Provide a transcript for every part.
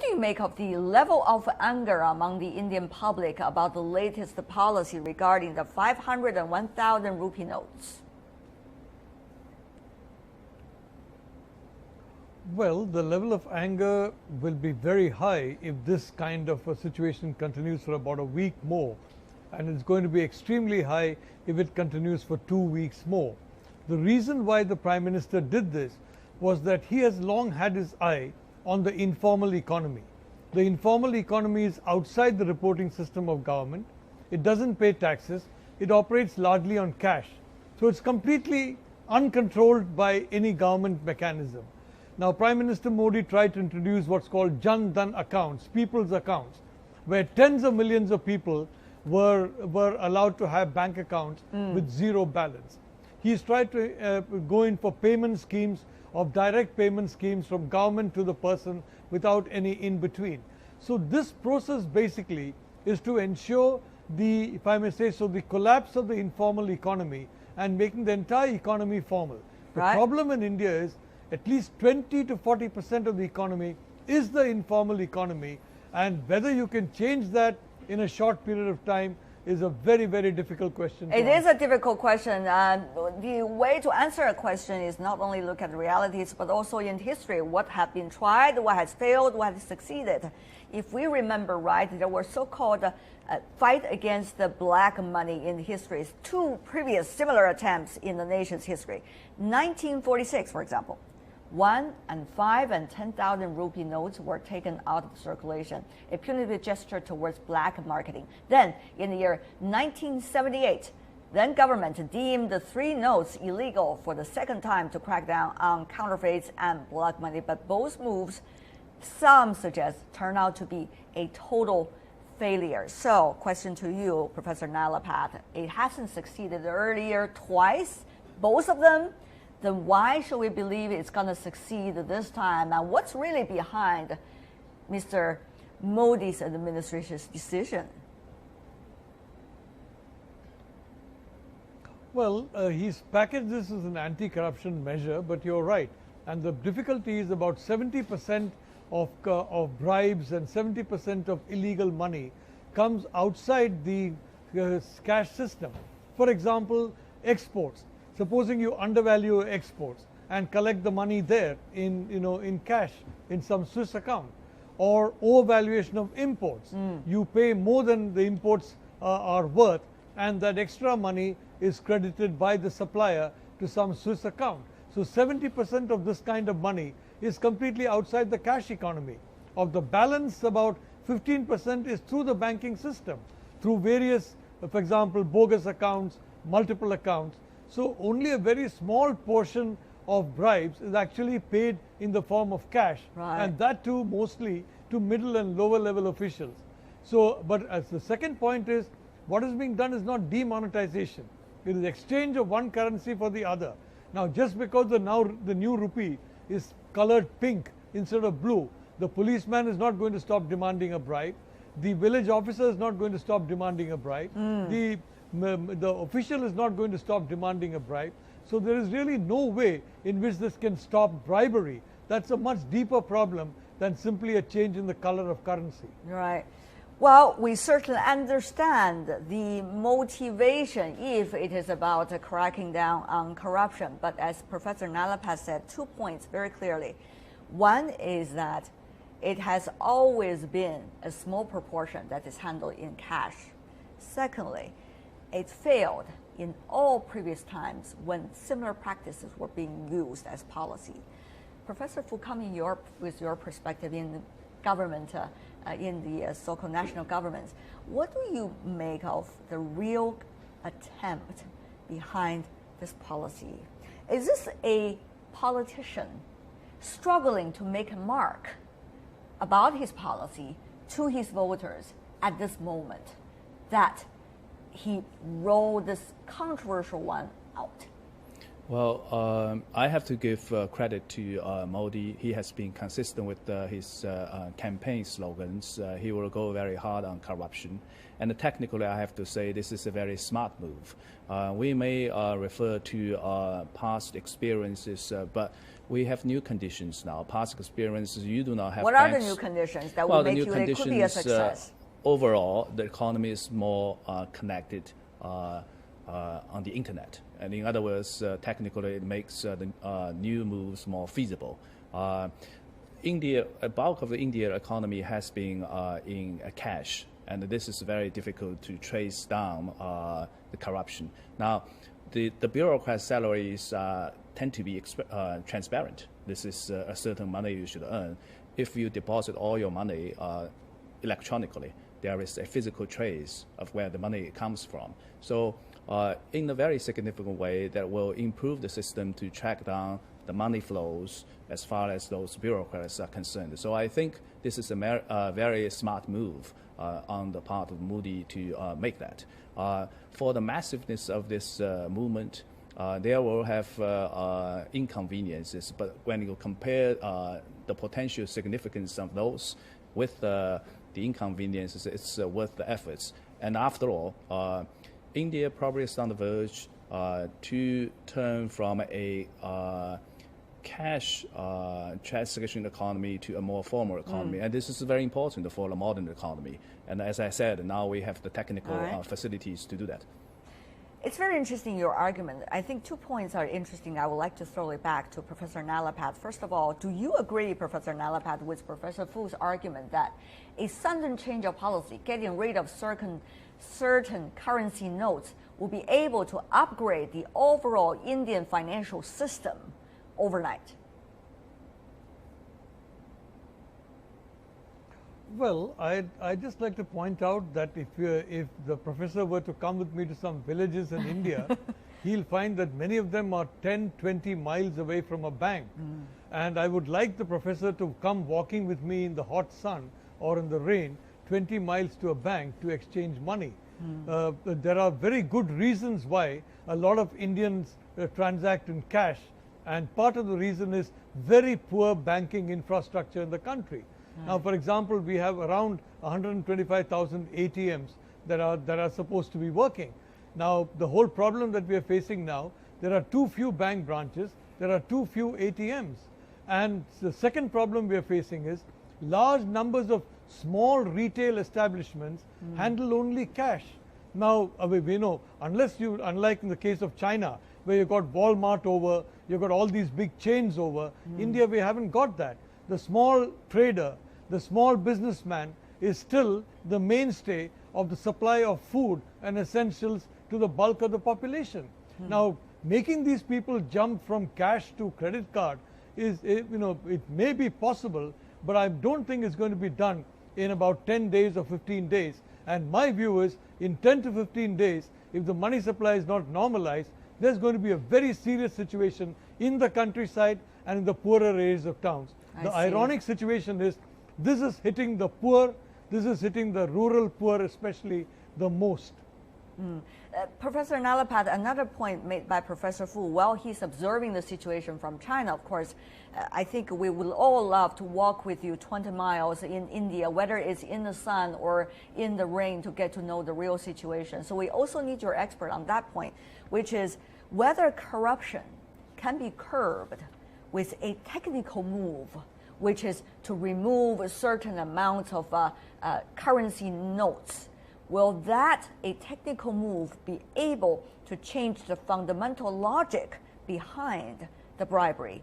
do you make of the level of anger among the Indian public about the latest policy regarding the 500 and 1,000 rupee notes? Well, the level of anger will be very high if this kind of a situation continues for about a week more. And it's going to be extremely high if it continues for 2 weeks more. The reason why the Prime Minister did this was that he has long had his eye on the informal economy. The informal economy is outside the reporting system of government. It doesn't pay taxes. It operates largely on cash. So it's completely uncontrolled by any government mechanism. Now, Prime Minister Modi tried to introduce what's called Jan Dhan accounts, people's accounts, where tens of millions of people were allowed to have bank accounts with zero balance. He's tried to go in for payment schemes, of direct payment schemes from government to the person without any in-between. So this process basically is to ensure the, if I may say so, the collapse of the informal economy and making the entire economy formal. The problem in India is at least 20 to 40% of the economy is the informal economy, and whether you can change that in a short period of time is a very, very difficult question. It is a difficult question. The way to answer a question is not only look at the realities, but also in history, what has been tried, what has failed, what has succeeded. If we remember right, there were so-called fight against the black money in history. 2 previous similar attempts in the nation's history. 1946, for example. 1 and 5 and 10,000 rupee notes were taken out of circulation, a punitive gesture towards black marketing. Then, in the year 1978, then government deemed the 3 notes illegal for the second time to crack down on counterfeits and black money. But both moves, some suggest, turn out to be a total failure. So, question to you, Professor Nalapat. It hasn't succeeded earlier twice, both of them. Then why should we believe it's going to succeed this time? And what's really behind Mr. Modi's administration's decision? Well, he's packaged this as an anti-corruption measure, but you're right. And the difficulty is about 70% of bribes and 70% of illegal money comes outside the cash system. For example, exports. Supposing you undervalue exports and collect the money there in cash in some Swiss account, or overvaluation of imports. You pay more than the imports are worth, and that extra money is credited by the supplier to some Swiss account. So 70% of this kind of money is completely outside the cash economy. Of the balance, about 15% is through the banking system, through various, for example, bogus accounts, multiple accounts. So only a very small portion of bribes is actually paid in the form of cash, and that too mostly to middle and lower level officials. So, but as the second point is, what is being done is not demonetization. It is exchange of one currency for the other. Now, just because the new rupee is colored pink instead of blue, the policeman is not going to stop demanding a bribe. The village officer is not going to stop demanding a bribe. The official is not going to stop demanding a bribe. So there is really no way in which this can stop bribery. That's a much deeper problem than simply a change in the color of currency. Right. Well, we certainly understand the motivation if it is about cracking down on corruption. But as Professor Nalapat said, 2 points very clearly. One is that it has always been a small proportion that is handled in cash. Secondly, it failed in all previous times when similar practices were being used as policy. Professor Fu, coming with your perspective in government, in the so-called national governments, what do you make of the real attempt behind this policy? Is this a politician struggling to make a mark about his policy to his voters at this moment, that he rolled this controversial one out? Well, I have to give credit to Modi. He has been consistent with his campaign slogans. He will go very hard on corruption. And technically, I have to say this is a very smart move. We may refer to past experiences, but we have new conditions now. Past experiences, you do not have. What are the new conditions that will make you it could be a success? Overall, the economy is more connected on the internet. And in other words, technically, it makes the new moves more feasible. India, a bulk of the India economy has been in cash, and this is very difficult to trace down the corruption. Now, the bureaucrat's salaries tend to be transparent. This is a certain money you should earn. If you deposit all your money electronically, there is a physical trace of where the money comes from. So in a very significant way, that will improve the system to track down the money flows as far as those bureaucrats are concerned. So I think this is a very smart move on the part of Modi to make that. For the massiveness of this movement, there will have inconveniences, but when you compare the potential significance of those with the inconveniences, it's worth the efforts. And after all, India probably is on the verge to turn from a cash transaction economy to a more formal economy. And this is very important for the modern economy. And as I said, now we have the technical facilities to do that. It's very interesting, your argument. I think 2 points are interesting. I would like to throw it back to Professor Nalapat. First of all, do you agree, Professor Nalapat, with Professor Fu's argument that a sudden change of policy, getting rid of certain currency notes, will be able to upgrade the overall Indian financial system overnight? Well, I'd just like to point out that if the professor were to come with me to some villages in India, he'll find that many of them are 10, 20 miles away from a bank. And I would like the professor to come walking with me in the hot sun or in the rain 20 miles to a bank to exchange money. There are very good reasons why a lot of Indians transact in cash, and part of the reason is very poor banking infrastructure in the country. Now, for example, we have around 125,000 ATMs that are supposed to be working. Now, the whole problem that we are facing now, there are too few bank branches, there are too few ATMs. And the second problem we are facing is large numbers of small retail establishments handle only cash. Now, we know, unlike in the case of China, where you've got Walmart over, you've got all these big chains over, India, we haven't got that. The small trader, the small businessman is still the mainstay of the supply of food and essentials to the bulk of the population. Now, making these people jump from cash to credit card is, it may be possible, but I don't think it's going to be done in about 10 days or 15 days. And my view is, in 10 to 15 days, if the money supply is not normalized, there's going to be a very serious situation in the countryside and in the poorer areas of towns. The ironic situation is, this is hitting the poor, this is hitting the rural poor especially the most. Professor Nalapat, another point made by Professor Fu, while he's observing the situation from China, of course, I think we would all love to walk with you 20 miles in India, whether it's in the sun or in the rain, to get to know the real situation. So we also need your expert on that point, which is whether corruption can be curbed with a technical move, which is to remove a certain amount of currency notes. Will that, a technical move, be able to change the fundamental logic behind the bribery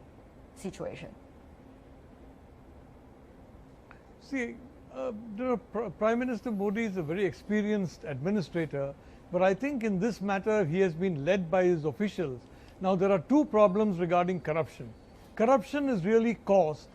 situation? See, Prime Minister Modi is a very experienced administrator, but I think in this matter he has been led by his officials. Now, there are two problems regarding corruption. Corruption is really caused,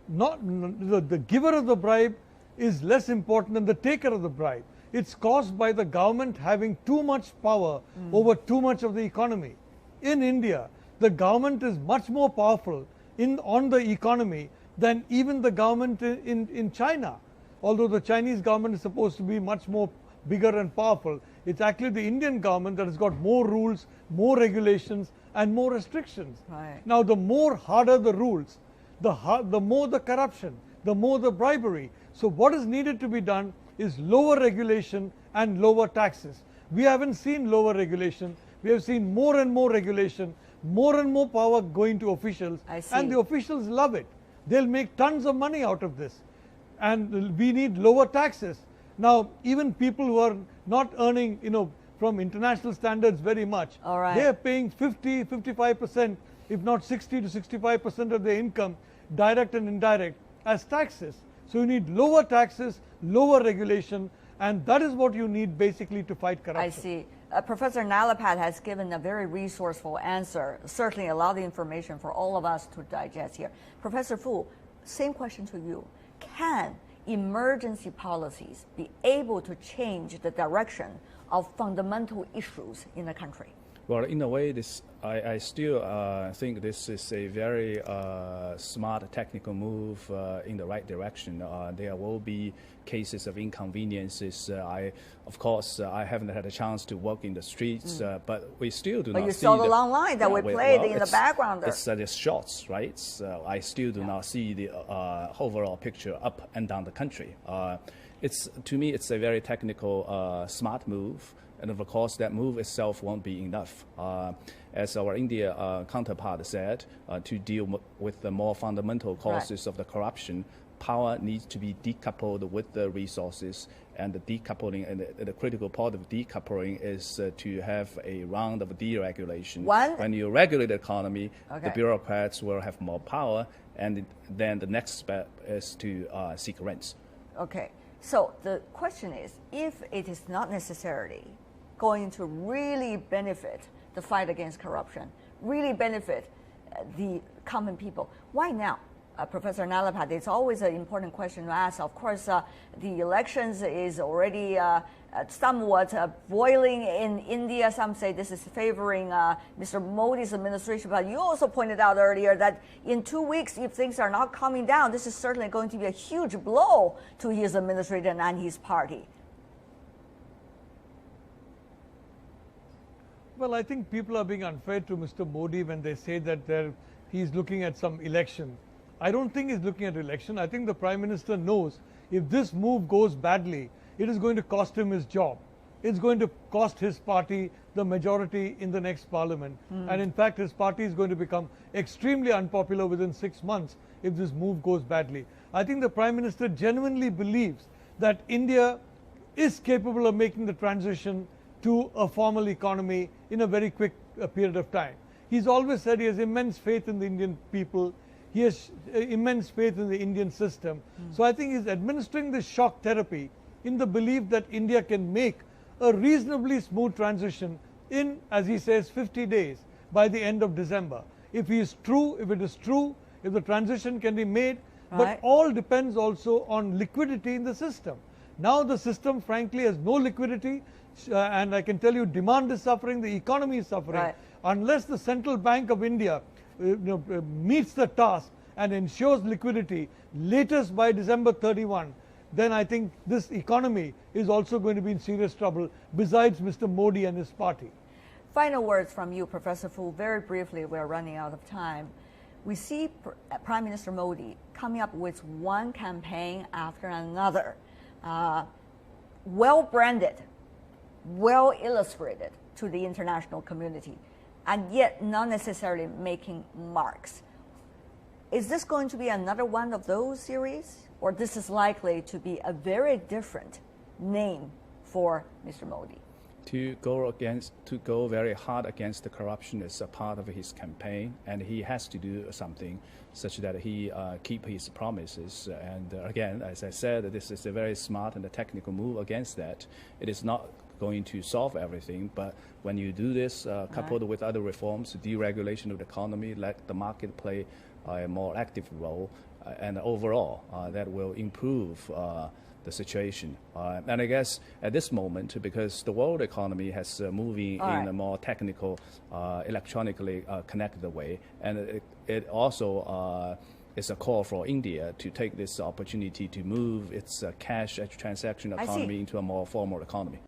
not the giver of the bribe is less important than the taker of the bribe. It's caused by the government having too much power over too much of the economy. In India, the government is much more powerful on the economy than even the government in China. Although the Chinese government is supposed to be much more bigger and powerful, it's actually the Indian government that has got more rules, more regulations, and more restrictions. Right. Now, the more harder the rules, the more the corruption, the more the bribery. So what is needed to be done is lower regulation and lower taxes. We haven't seen lower regulation. We have seen more and more regulation, more and more power going to officials, I and the officials love it. They'll make tons of money out of this. And we need lower taxes. Now, even people who are not earning, from international standards very much, All right. they're paying 50, 55%, if not 60 to 65% of their income, direct and indirect, as taxes. So you need lower taxes, lower regulation, and that is what you need basically to fight corruption. I see. Professor Nalapat has given a very resourceful answer, certainly a lot of information for all of us to digest here. Professor Fu, same question to you. Can emergency policies be able to change the direction of fundamental issues in the country? Well, in a way, I still think this is a very smart technical move in the right direction. There will be cases of inconveniences. Of course, I haven't had a chance to walk in the streets, but we still do not see. But you saw the long line that we played in the background there. It's shots, right? So I still do not see the overall picture up and down the country. To me, it's a very technical, smart move. And of course, that move itself won't be enough. As our India counterpart said, to deal with the more fundamental causes of the corruption, power needs to be decoupled with the resources. And the decoupling, and the critical part of decoupling is to have a round of deregulation. When you regulate the economy, the bureaucrats will have more power, and then the next step is to seek rents. Okay, so the question is, if it is not necessarily going to really benefit the fight against corruption, really benefit the common people, why now? Professor Nalapat, it's always an important question to ask. Of course, the elections is already somewhat boiling in India. Some say this is favoring Mr. Modi's administration, but you also pointed out earlier that in 2 weeks, if things are not calming down, this is certainly going to be a huge blow to his administration and his party. Well, I think people are being unfair to Mr. Modi when they say that he's looking at some election. I don't think he's looking at election. I think the Prime Minister knows if this move goes badly, it is going to cost him his job. It's going to cost his party the majority in the next parliament. And in fact, his party is going to become extremely unpopular within 6 months if this move goes badly. I think the Prime Minister genuinely believes that India is capable of making the transition to a formal economy in a very quick period of time. He's always said he has immense faith in the Indian people. He has immense faith in the Indian system. So I think he's administering this shock therapy in the belief that India can make a reasonably smooth transition in, as he says, 50 days by the end of December. If it is true, if the transition can be made, but all depends also on liquidity in the system. Now the system, frankly, has no liquidity, and I can tell you demand is suffering, the economy is suffering. Unless the Central Bank of India meets the task and ensures liquidity latest by December 31, then I think this economy is also going to be in serious trouble, besides Mr. Modi and his party. Final words from you, Professor Fu. Very briefly, we're running out of time. We see Prime Minister Modi coming up with one campaign after another, well-branded, well-illustrated to the international community, and yet not necessarily making marks. Is this going to be another one of those series, or this is likely to be a very different name for Mr. Modi? To go very hard against the corruption is a part of his campaign, and he has to do something such that he keep his promises. And again, as I said, this is a very smart and a technical move against that. It is not going to solve everything, but when you do this, coupled with other reforms, deregulation of the economy, let the market play a more active role, and overall, that will improve the situation. And I guess at this moment, because the world economy has moving in a more technical, electronically connected way, and it also is a call for India to take this opportunity to move its cash transaction economy into a more formal economy.